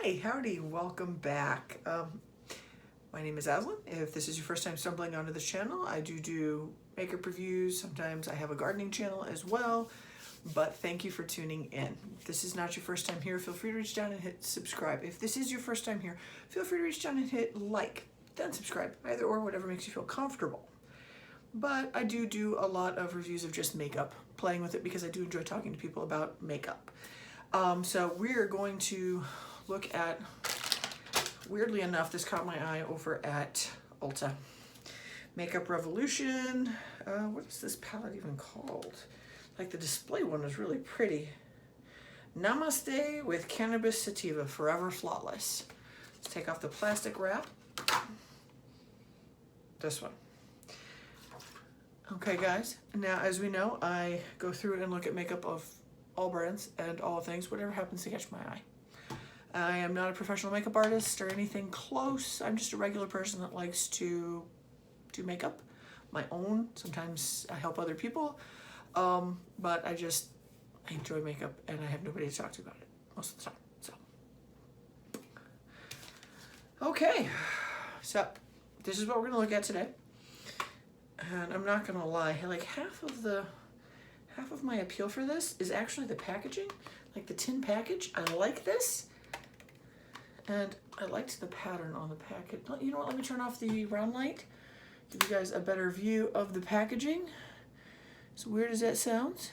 Hi, howdy, welcome back. My name is Aslan. If this is your first time stumbling onto this channel, I do makeup reviews. Sometimes I have a gardening channel as well, but thank you for tuning in. If this is not your first time here, feel free to reach down and hit subscribe. If this is your first time here, feel free to reach down and hit like, then subscribe, either or, whatever makes you feel comfortable. But I do a lot of reviews of just makeup, playing with it because I do enjoy talking to people about makeup. So we're going to look at, weirdly enough, this caught my eye over at Ulta. Makeup Revolution. What is this palette even called? Like the display one is really pretty. Namaste with Cannabis Sativa, Forever Flawless. Let's take off the plastic wrap. This one. Okay guys, now as we know, I go through and look at makeup of all brands and all things, whatever happens to catch my eye. I am not a professional makeup artist or anything close. I'm just a regular person that likes to do makeup, my own. Sometimes I help other people, but I enjoy makeup and I have nobody to talk to about it most of the time. So, okay, so this is what we're gonna look at today. And I'm not gonna lie, like half of my appeal for this is actually the packaging, like the tin package. I like this, and I liked the pattern on the package. You know what, let me turn off the round light, give you guys a better view of the packaging. As weird as that sounds.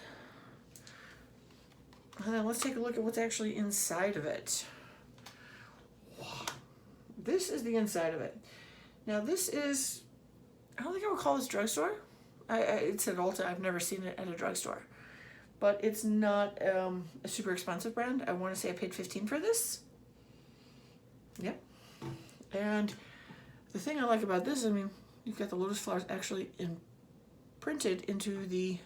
And then let's take a look at what's actually inside of it. This is the inside of it. Now this is, I don't think I would call this drugstore. It's at Ulta. I've never seen it at a drugstore. But it's not a super expensive brand. I want to say I paid $15 for this. Yep. And the thing I like about this, I mean, you've got the lotus flowers actually imprinted into the,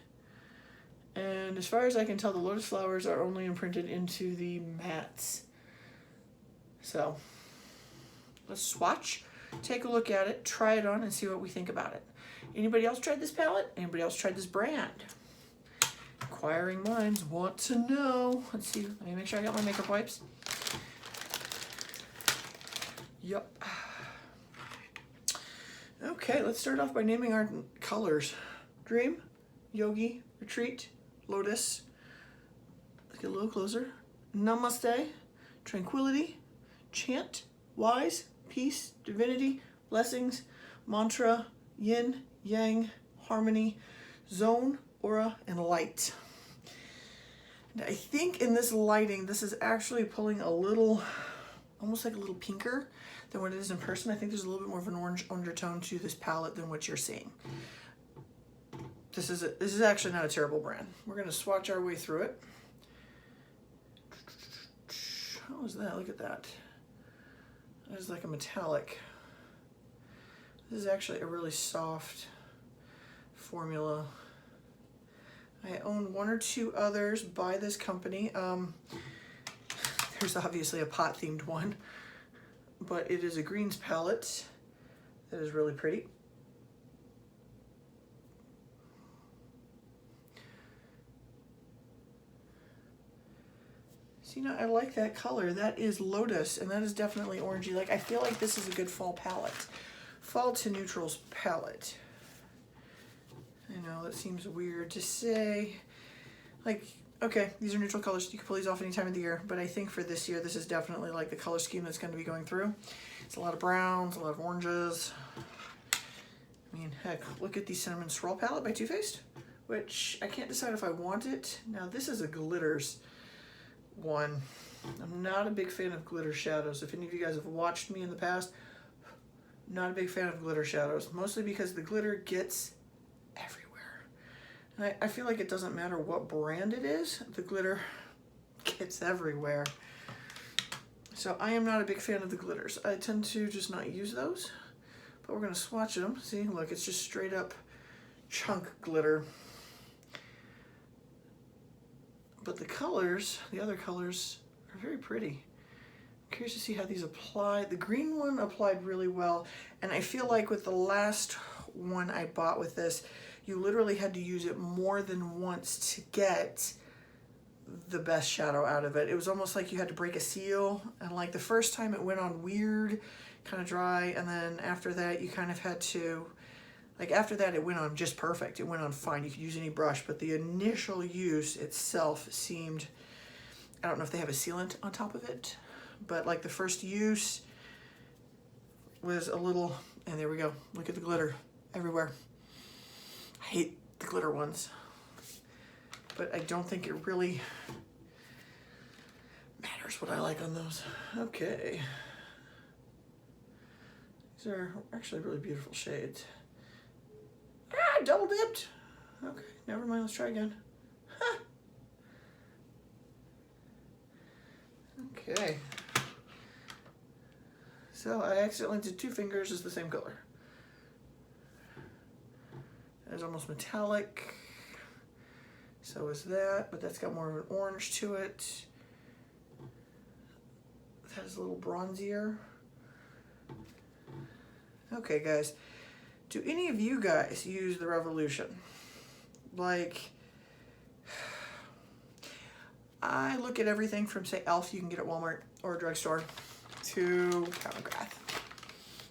and as far as I can tell, the lotus flowers are only imprinted into the mattes. So let's swatch, take a look at it, try it on, and see what we think about it. Anybody else tried this palette? Anybody else tried this brand? Inquiring minds want to know. Let's see, let me make sure I got my makeup wipes. Yep. Okay, let's start off by naming our colors. Dream, Yogi, Retreat, Lotus. Let's get a little closer. Namaste, Tranquility, Chant, Wise, Peace, Divinity, Blessings, Mantra, Yin, Yang, Harmony, Zone, Aura, and Light. And I think in this lighting, this is actually pulling a little, almost like a little pinker than what it is in person. I think there's a little bit more of an orange undertone to this palette than what you're seeing. This is actually not a terrible brand. We're gonna swatch our way through it. How was that? Look at that. That is like a metallic. This is actually a really soft formula. I own one or two others by this company. There's obviously a pot themed one, but it is a greens palette that is really pretty. So, you know, I like that color. That is Lotus, and that is definitely orangey. Like, I feel like this is a good fall palette. Fall to neutrals palette. I know, that seems weird to say. Like, okay, these are neutral colors. You can pull these off any time of the year, but I think for this year, this is definitely like the color scheme that's going to be going through. It's a lot of browns, a lot of oranges. I mean, heck, look at the Cinnamon Swirl palette by Too Faced, which I can't decide if I want it. Now, this is a glitters one. I'm not a big fan of glitter shadows. If any of you guys have watched me in the past, not a big fan of glitter shadows, mostly because the glitter gets everywhere. And I feel like it doesn't matter what brand it is, the glitter gets everywhere. So I am not a big fan of the glitters. I tend to just not use those, but we're gonna swatch them. See, look, it's just straight up chunk glitter. But the colors, the other colors, are very pretty. I'm curious to see how these apply. The green one applied really well, and I feel like with the last one I bought with this, you literally had to use it more than once to get the best shadow out of it. It was almost like you had to break a seal, and like the first time it went on weird, kind of dry, and then after that you kind of had to, like after that it went on just perfect. It went on fine. You could use any brush, but the initial use itself seemed, I don't know if they have a sealant on top of it, but like the first use was a little, and there we go. Look at the glitter everywhere. I hate the glitter ones, but I don't think it really matters what I like on those. Okay. These are actually really beautiful shades. Ah, double dipped. Okay, never mind, let's try again. Huh. Okay. So I accidentally did 2 fingers as the same color. It's almost metallic. So is that, but that's got more of an orange to it. That is a little bronzier. Okay, guys. Do any of you guys use the Revolution? Like, I look at everything from, say, e.l.f. you can get at Walmart or a drugstore, to Count & Grath.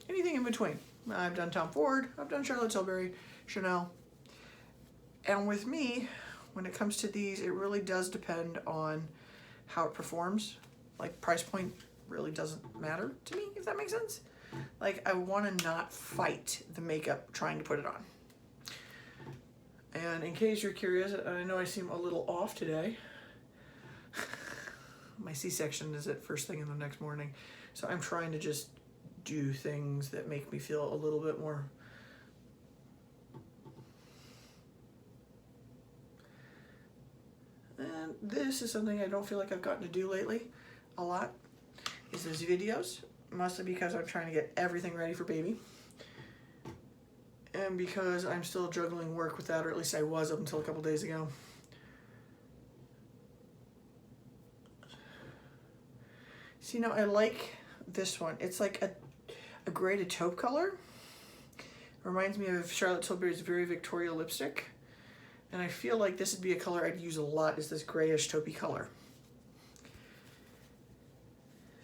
Anything in between. I've done Tom Ford, I've done Charlotte Tilbury, Chanel. And with me, when it comes to these, it really does depend on how it performs. Like, price point really doesn't matter to me, if that makes sense. Like, I want to not fight the makeup trying to put it on. And in case you're curious, I know I seem a little off today. My C-section is at first thing in the next morning. So I'm trying to just do things that make me feel a little bit more and this is something I don't feel like I've gotten to do lately a lot, is those videos, mostly because I'm trying to get everything ready for baby. And because I'm still juggling work with that, or at least I was up until a couple days ago. See, now I like this one. It's like a gray to taupe color. Reminds me of Charlotte Tilbury's Very Victoria lipstick. And I feel like this would be a color I'd use a lot, is this grayish taupey color.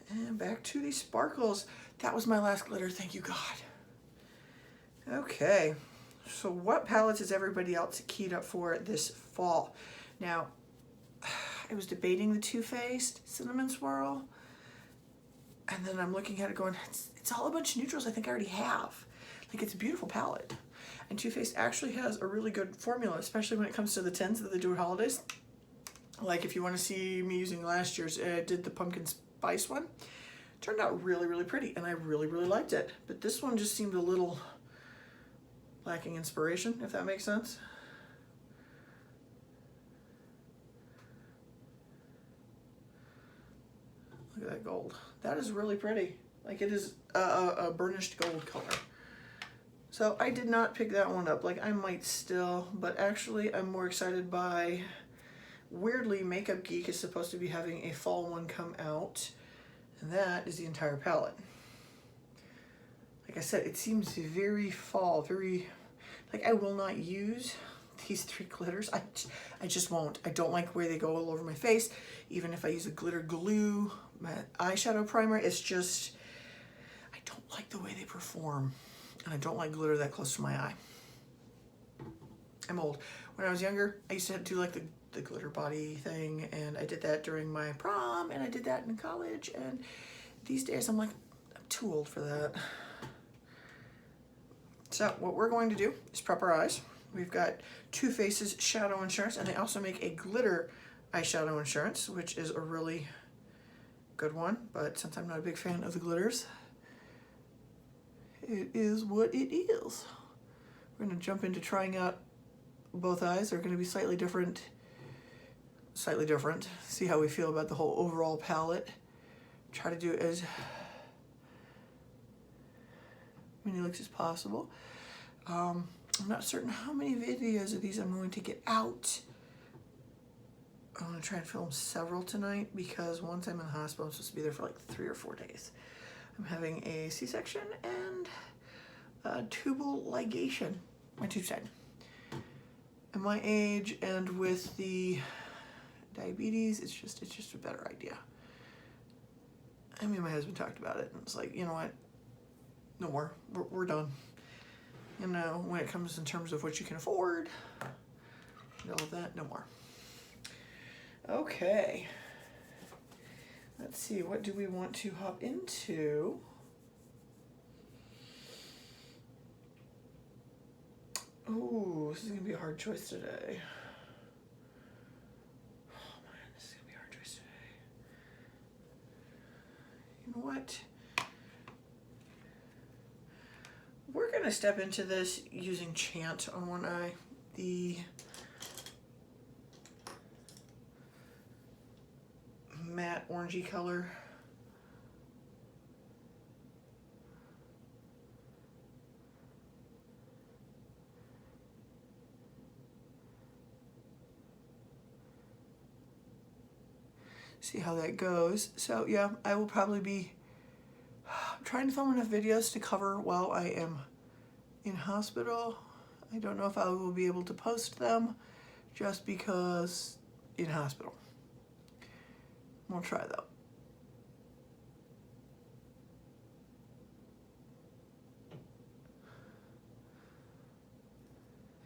And back to these sparkles. That was my last glitter, thank you God. Okay, so what palettes is everybody else keyed up for this fall? Now, I was debating the Too Faced Cinnamon Swirl, and then I'm looking at it going, it's all a bunch of neutrals I think I already have. Like, it's a beautiful palette. And Too Faced actually has a really good formula, especially when it comes to the tints that they do at holidays. Like, if you want to see me using last year's, I did the pumpkin spice one. Turned out really, really pretty, and I really, really liked it. But this one just seemed a little lacking inspiration, if that makes sense. Look at that gold. That is really pretty. Like, it is a burnished gold color. So I did not pick that one up. Like, I might still, but actually I'm more excited by, weirdly, Makeup Geek is supposed to be having a fall one come out, and that is the entire palette. Like I said, it seems very fall, very, like, I will not use these 3 glitters. I just won't. I don't like the way they go all over my face. Even if I use a glitter glue, my eyeshadow primer, it's just, I don't like the way they perform. And I don't like glitter that close to my eye. I'm old. When I was younger, I used to do like the glitter body thing, and I did that during my prom, and I did that in college, and these days I'm like, I'm too old for that. So what we're going to do is prep our eyes. We've got Too Faced's Shadow Insurance, and they also make a glitter eyeshadow insurance, which is a really good one, but since I'm not a big fan of the glitters, it is what it is. We're going to jump into trying out both eyes. They're going to be slightly different. See how we feel about the whole overall palette. Try to do as many looks as possible. I'm not certain how many videos of these I'm going to get out. I'm going to try and film several tonight, because once I'm in the hospital, I'm supposed to be there for like 3 or 4 days. I'm having a C-section and a tubal ligation, my tube side. At my age, and with the diabetes. It's just a better idea. I mean, my husband talked about it and it's like, you know what? No more. We're done. You know, when it comes in terms of what you can afford, and all of that, no more. Okay. Let's see, what do we want to hop into? Oh, this is gonna be a hard choice today. Oh man, this is gonna be a hard choice today. You know what? We're gonna step into this using Chant on one eye. The matte orangey color. See how that goes. So yeah, I will probably be trying to film enough videos to cover while I am in hospital. I don't know if I will be able to post them just because in hospital. We'll try though.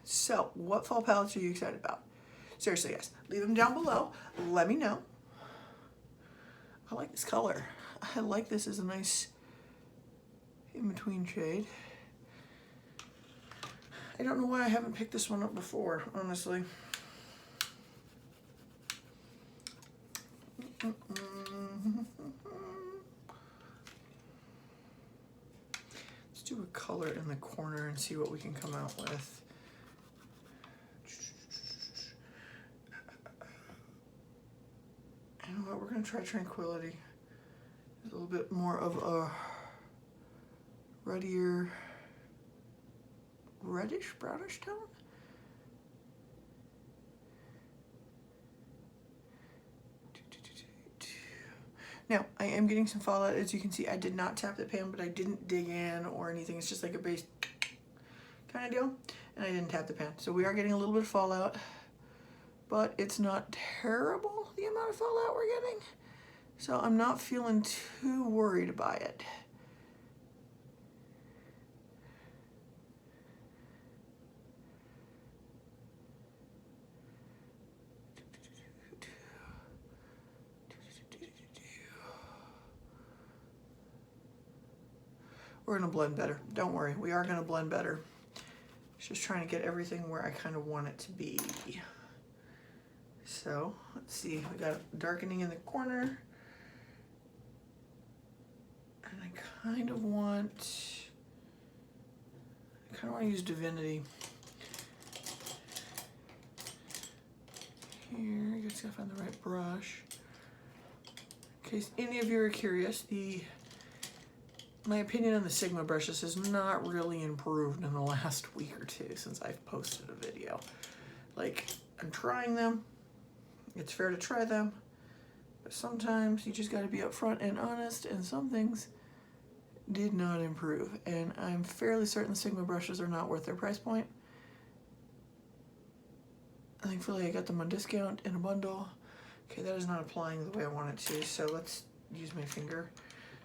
So, what fall palettes are you excited about? Seriously, guys, leave them down below. Let me know. I like this color. I like this as a nice in-between shade. I don't know why I haven't picked this one up before, honestly. Let's do a color in the corner and see what we can come out with. You know what, we're gonna try Tranquility. There's a little bit more of a ruddier, reddish, brownish tone. Now, I am getting some fallout. As you can see, I did not tap the pan, but I didn't dig in or anything. It's just like a base kind of deal, and I didn't tap the pan. So we are getting a little bit of fallout, but it's not terrible, the amount of fallout we're getting. So I'm not feeling too worried by it. We're gonna blend better. Don't worry, we are gonna blend better. Just trying to get everything where I kind of want it to be. So let's see, we got darkening in the corner. And I kind of want to use Divinity. Here, you just gotta find the right brush. In case any of you are curious, my opinion on the Sigma brushes has not really improved in the last week or two since I've posted a video. Like, I'm trying them. It's fair to try them. But sometimes you just gotta be upfront and honest, and some things did not improve. And I'm fairly certain the Sigma brushes are not worth their price point. Thankfully, I got them on discount in a bundle. Okay, that is not applying the way I want it to, so let's use my finger.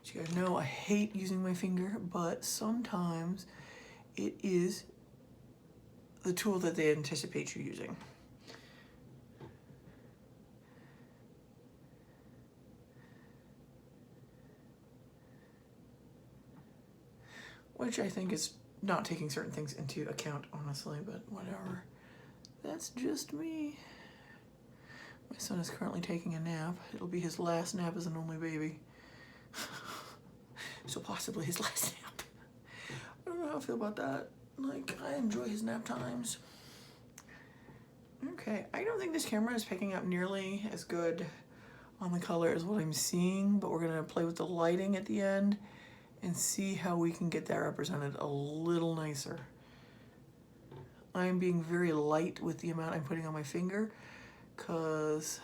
So you guys know I hate using my finger, but sometimes it is the tool that they anticipate you using. Which I think is not taking certain things into account, honestly, but whatever. That's just me. My son is currently taking a nap. It'll be his last nap as an only baby. So possibly his last nap. I don't know how I feel about that. Like, I enjoy his nap times. Okay, I don't think this camera is picking up nearly as good on the color as what I'm seeing, but we're gonna play with the lighting at the end and see how we can get that represented a little nicer. I'm being very light with the amount I'm putting on my finger, cause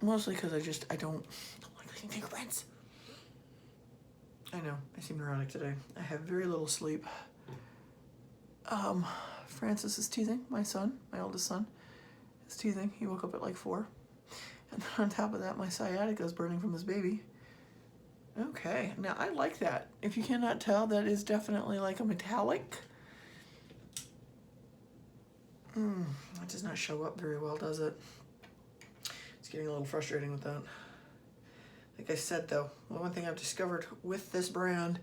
mostly because I don't like cleaning fingerprints. I know, I seem neurotic today. I have very little sleep. Francis is teething, my son, my oldest son, is teething. He woke up at like 4. And then on top of that, my sciatica is burning from this baby. Okay, now I like that. If you cannot tell, that is definitely like a metallic. That does not show up very well, does it? It's getting a little frustrating with that. Like I said though, the one thing I've discovered with this brand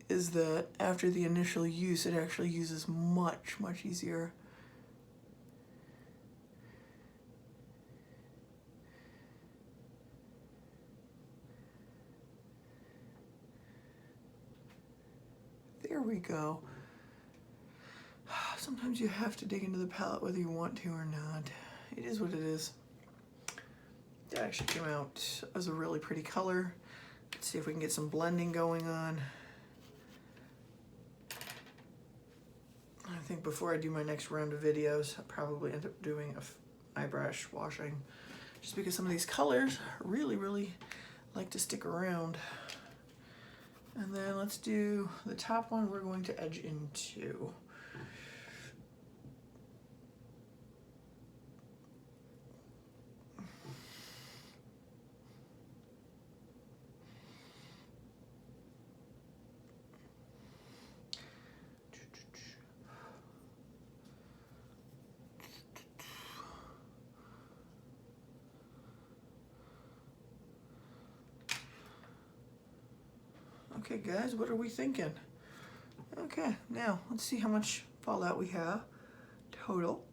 is that after the initial use, it actually uses much, much easier. There we go. Sometimes you have to dig into the palette whether you want to or not. It is what it is. That actually came out as a really pretty color. Let's see if we can get some blending going on. I think before I do my next round of videos, I'll probably end up doing a eye brush washing, just because some of these colors really, really like to stick around. And then let's do the top one we're going to edge into. Okay guys, what are we thinking? Okay, now let's see how much fallout we have total.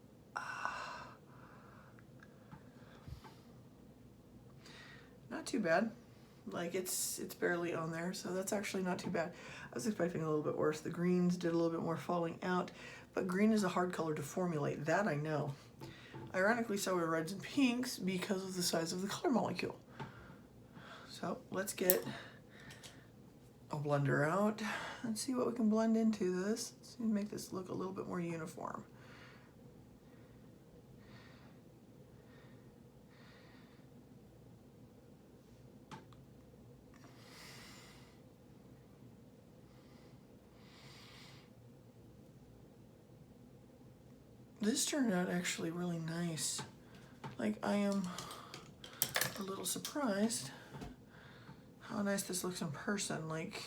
Not too bad. Like it's barely on there, so that's actually not too bad. I was expecting a little bit worse. The greens did a little bit more falling out, but green is a hard color to formulate, that I know. Ironically, so are reds and pinks because of the size of the color molecule. So let's get a blender out and see what we can blend into this. Let's make this look a little bit more uniform. This turned out actually really nice. Like, I am a little surprised how nice this looks in person. Like,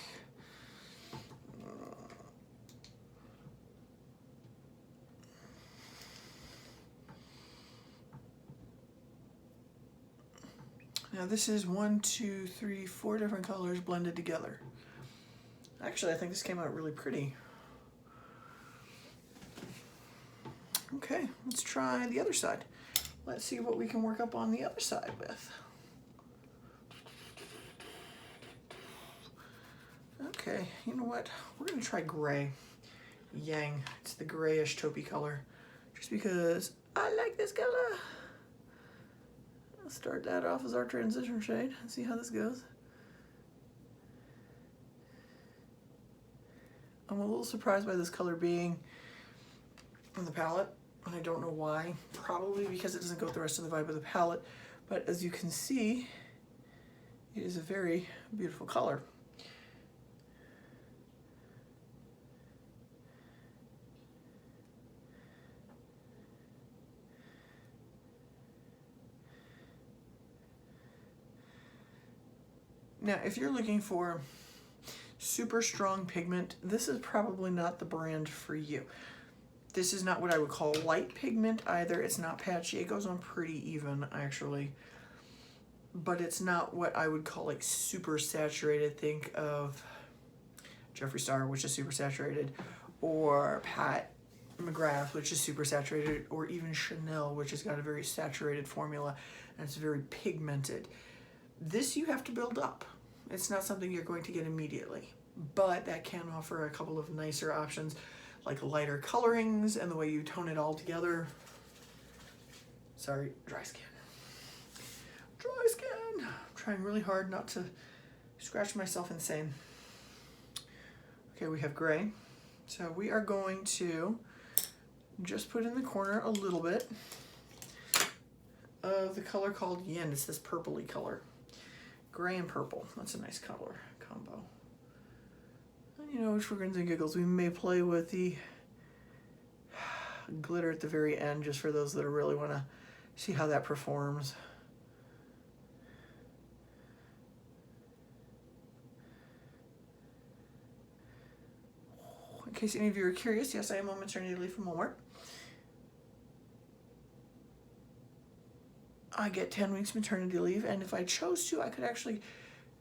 now this is 1, 2, 3, 4 different colors blended together. Actually, I think this came out really pretty. Okay, let's try the other side. Let's see what we can work up on the other side with. Okay, you know what? We're gonna try gray. Yang, it's the grayish taupey color. Just because I like this color. I'll start that off as our transition shade and see how this goes. I'm a little surprised by this color being on the palette, and I don't know why. Probably because it doesn't go with the rest of the vibe of the palette, but as you can see, it is a very beautiful color. Now, if you're looking for super strong pigment, this is probably not the brand for you. This is not what I would call light pigment either. It's not patchy. It goes on pretty even, actually. But it's not what I would call like super saturated. Think of Jeffree Star, which is super saturated, or Pat McGrath, which is super saturated, or even Chanel, which has got a very saturated formula, and it's very pigmented. This you have to build up. It's not something you're going to get immediately, but that can offer a couple of nicer options, like lighter colorings and the way you tone it all together. Sorry, dry skin. Dry skin. I'm trying really hard not to scratch myself insane. Okay, we have gray. So we are going to just put in the corner a little bit of the color called Yin. It's this purpley color. Gray and purple. That's a nice color combo. And you know, for grins and giggles, we may play with the glitter at the very end, just for those that really want to see how that performs. In case any of you are curious, yes, I am on maternity leave from Walmart. I get 10 weeks maternity leave, and if I chose to, I could actually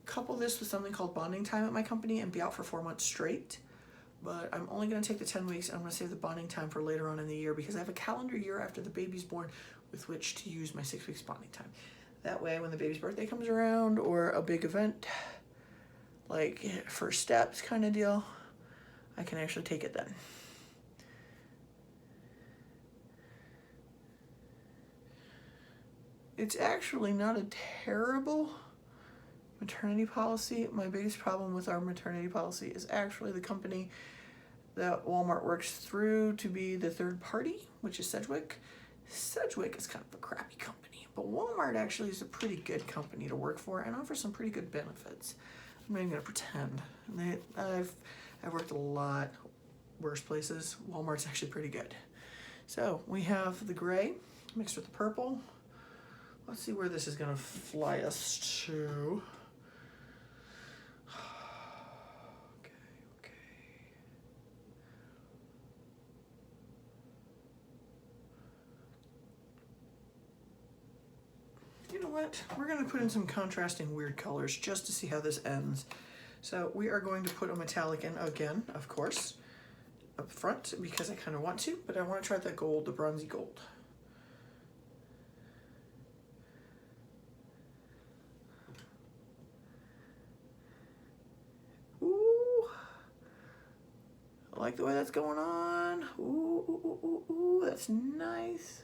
couple this with something called bonding time at my company and be out for 4 months straight. But I'm only going to take the 10 weeks, and I'm going to save the bonding time for later on in the year, because I have a calendar year after the baby's born with which to use my 6 weeks bonding time. That way, when the baby's birthday comes around, or a big event, like first steps kind of deal, I can actually take it then. It's actually not a terrible maternity policy. My biggest problem with our maternity policy is actually the company that Walmart works through to be the third party, which is Sedgwick. Sedgwick is kind of a crappy company, but Walmart actually is a pretty good company to work for and offers some pretty good benefits. I'm not even gonna pretend. I've worked a lot worse places. Walmart's actually pretty good. So we have the gray mixed with the purple. Let's see where this is gonna fly us to. Okay. You know what? We're gonna put in some contrasting weird colors just to see how this ends. So we are going to put a metallic in again, of course, up front, because I kind of want to, but I want to try that gold, the bronzy gold. Ooh, I like the way that's going on. Ooh, that's nice.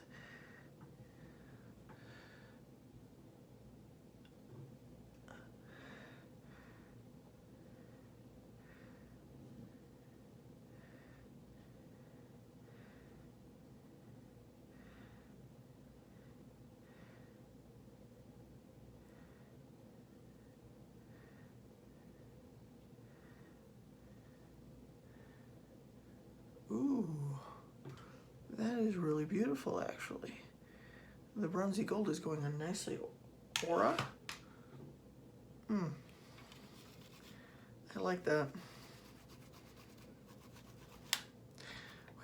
Ooh, that is really beautiful, actually. The bronzy gold is going on nicely. Aura. I like that.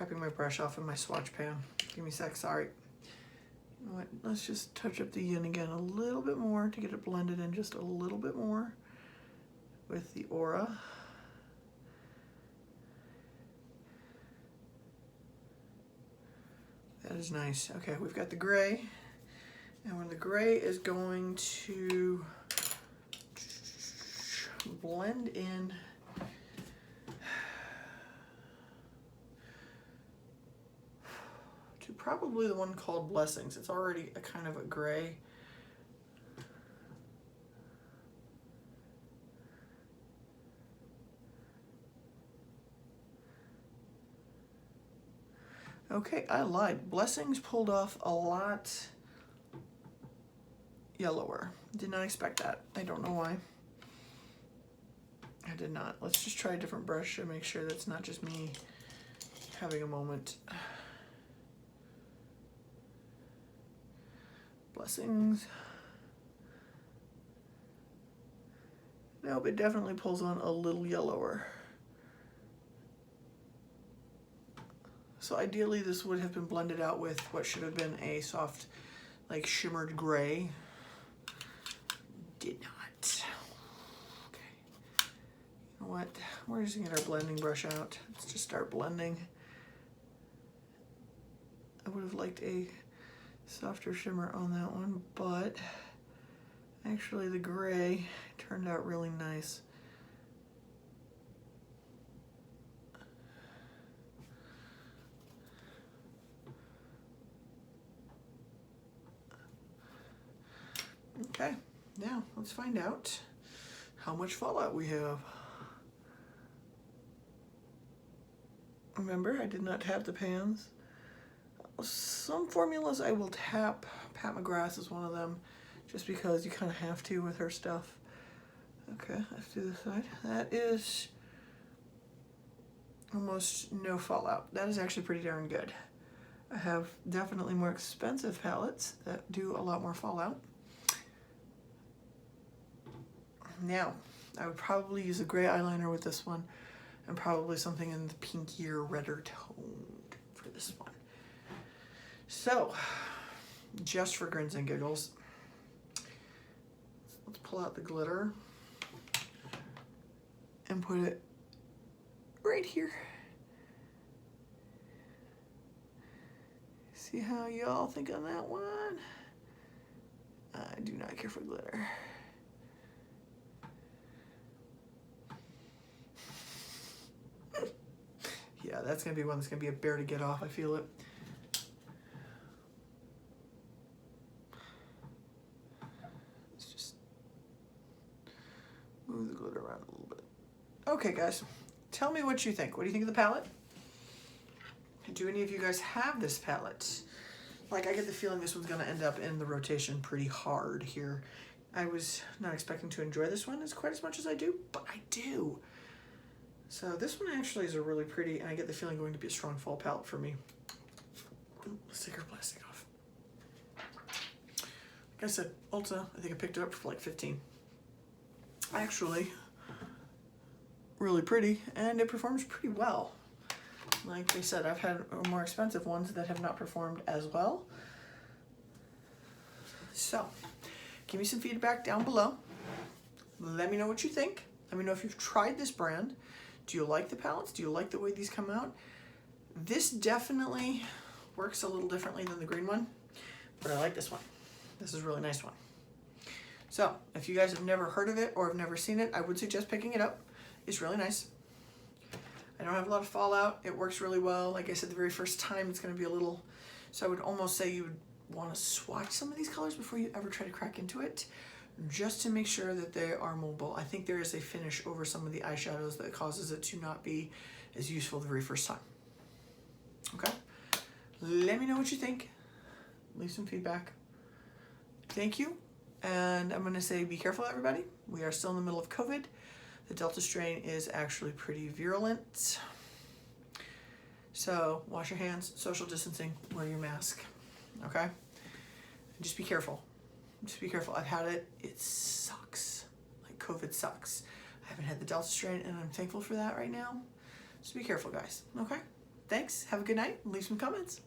Wiping my brush off in my swatch pan. Give me a sec, sorry. You know what, let's just touch up the yin again a little bit more to get it blended in just a little bit more with the aura. That is nice. Okay, we've got the gray. And when the gray is going to blend in to probably the one called Blessings. It's already a kind of a gray. Okay, I lied. Blessings pulled off a lot yellower. Did not expect that. I don't know why. I did not. Let's just try a different brush and make sure that's not just me having a moment. Blessings. Nope, it definitely pulls on a little yellower. So ideally this would have been blended out with what should have been a soft, like shimmered gray. Did not. Okay. You know what? We're just gonna get our blending brush out. Let's just start blending. I would have liked a softer shimmer on that one, but actually the gray turned out really nice. Okay, now let's find out how much fallout we have. Remember, I did not tap the pans. Some formulas I will tap. Pat McGrath is one of them, just because you kind of have to with her stuff. Okay, let's do this side. That is almost no fallout. That is actually pretty darn good. I have definitely more expensive palettes that do a lot more fallout. Now, I would probably use a gray eyeliner with this one and probably something in the pinkier, redder tone for this one. So, just for grins and giggles, let's pull out the glitter and put it right here. See how y'all think on that one? I do not care for glitter. Yeah, that's gonna be one that's gonna be a bear to get off, I feel it. Let's just move the glitter around a little bit. Okay, guys, tell me what you think. What do you think of the palette? Do any of you guys have this palette? Like, I get the feeling this one's gonna end up in the rotation pretty hard here. I was not expecting to enjoy this one as quite as much as I do, but I do. So this one actually is a really pretty, and I get the feeling going to be a strong fall palette for me. Let's take our plastic off. Like I said, Ulta, I think I picked it up for like 15. Actually, really pretty, and it performs pretty well. Like I said, I've had more expensive ones that have not performed as well. So, give me some feedback down below. Let me know what you think. Let me know if you've tried this brand. Do you like the palettes? Do you like the way these come out? This definitely works a little differently than the green one, but I like this one. This is a really nice one. So, if you guys have never heard of it or have never seen it, I would suggest picking it up. It's really nice. I don't have a lot of fallout. It works really well. Like I said, the very first time it's going to be a little, so I would almost say you would want to swatch some of these colors before you ever try to crack into it, just to make sure that they are mobile. I think there is a finish over some of the eyeshadows that causes it to not be as useful the very first time. Okay? Let me know what you think. Leave some feedback. Thank you. And I'm going to say be careful, everybody. We are still in the middle of COVID. The Delta strain is actually pretty virulent. So wash your hands, social distancing, wear your mask, okay? And just be careful. Just be careful. I've had it. It sucks. Like, COVID sucks. I haven't had the Delta strain, and I'm thankful for that right now. So be careful, guys, okay? Thanks. Have a good night. Leave some comments.